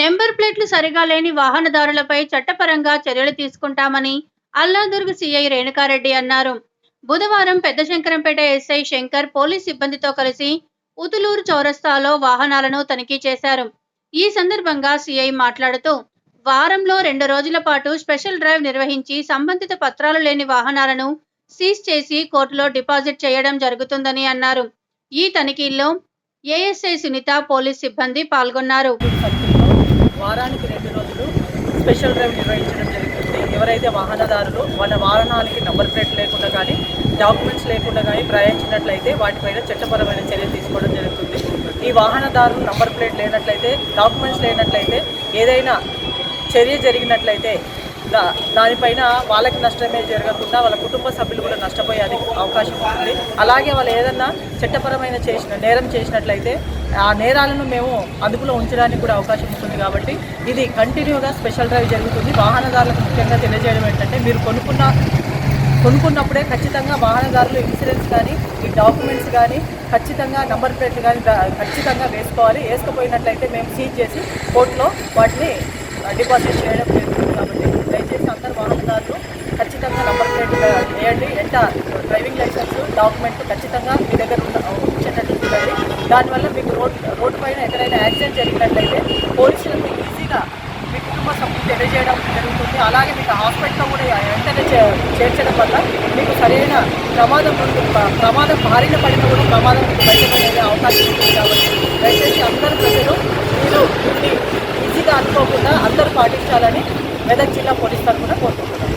Number ప్లేట్లు సరిగా లేని వాహనదారులపై చట్టపరంగా చర్యలు తీసుకుంటామని అల్లాదుర్గ్ సీఐ రేణుకారెడ్డి అన్నారు. బుధవారం పెద్దశంకరంపేట ఎస్ఐ శంకర్ పోలీస్ సిబ్బందితో కలిసి ఉతులూరు చౌరస్తాలో వాహనాలను తనిఖీ చేశారు. ఈ సందర్భంగా సీఐ మాట్లాడుతూ, వారంలో 2 రోజుల పాటు స్పెషల్ డ్రైవ్ నిర్వహించి సంబంధిత పత్రాలు లేని వాహనాలను సీజ్ చేసి కోర్టులో డిపాజిట్ చేయడం జరుగుతుందని అన్నారు. ఈ తనిఖీల్లో ఏఎస్ఐ సునీత, పోలీస్ సిబ్బంది పాల్గొన్నారు. వారానికి 2 రోజులు స్పెషల్ డ్రైవ్ నిర్వహించడం జరుగుతుంది. ఎవరైతే వాహనదారులు వాళ్ళ వాహనాలకి నంబర్ ప్లేట్ లేకుండా కానీ డాక్యుమెంట్స్ లేకుండా కానీ ప్రయాణించినట్లయితే వాటిపైన చట్టపరమైన చర్యలు తీసుకోవడం జరుగుతుంది. ఈ వాహనదారులు నంబర్ ప్లేట్ లేనట్లయితే, డాక్యుమెంట్స్ లేనట్లయితే, ఏదైనా చర్య జరిగినట్లయితే దానిపైన వాళ్ళకి నష్టమే జరగకుండా వాళ్ళ కుటుంబ సభ్యులు కూడా నష్టపోయే అవకాశం ఉంటుంది. అలాగే వాళ్ళు ఏదన్నా చట్టపరమైన నేరం చేసినట్లయితే ఆ నేరాలను మేము అదుపులో ఉంచడానికి కూడా అవకాశం ఉంటుంది. కాబట్టి ఇది కంటిన్యూగా స్పెషల్ డ్రైవ్ జరుగుతుంది. వాహనదారులకు ముఖ్యంగా తెలియజేయడం ఏంటంటే, మీరు కొనుక్కున్నప్పుడే ఖచ్చితంగా వాహనదారులు ఇన్సూరెన్స్ కానీ ఈ డాక్యుమెంట్స్ కానీ ఖచ్చితంగా నంబర్ ప్లేట్లు కానీ ఖచ్చితంగా వేసుకోవాలి. వేసుకుపోయినట్లయితే మేము సీజ్ చేసి కోర్టులో వాటిని డిపాజిట్ చేయడం జరుగుతుంది. కాబట్టి దయచేసి అందరు వాహనదారులు ఖచ్చితంగా నంబర్ ప్లేట్ వేయండి. డ్రైవింగ్ లైసెన్స్, డాక్యుమెంట్ ఖచ్చితంగా మీ దగ్గర ఉంచేటట్టు చూడండి. దానివల్ల మీకు రోడ్డు పైన ఎక్కడైనా యాక్సిడెంట్ జరిగినట్లయితే పోలీసులకు ఈజీగా మీ కుటుంబ సభ్యులు తెలియజేయడం జరుగుతుంది. అలాగే మీకు హాస్పిటల్లో కూడా వెంటనే చేర్చడం వల్ల మీకు సరైన ప్రమాదం బారిన పడిన కూడా ప్రమాదం బయటపడే అవకాశం ఉంటుంది. కాబట్టి దయచేసి అందరూ ప్రజలు మీరు దీన్ని ఈజీగా అనుకోకుండా అందరూ పాటించాలని మెదక్ జిల్లా పోలీస్ తరఫున కోరుకుంటున్నాను.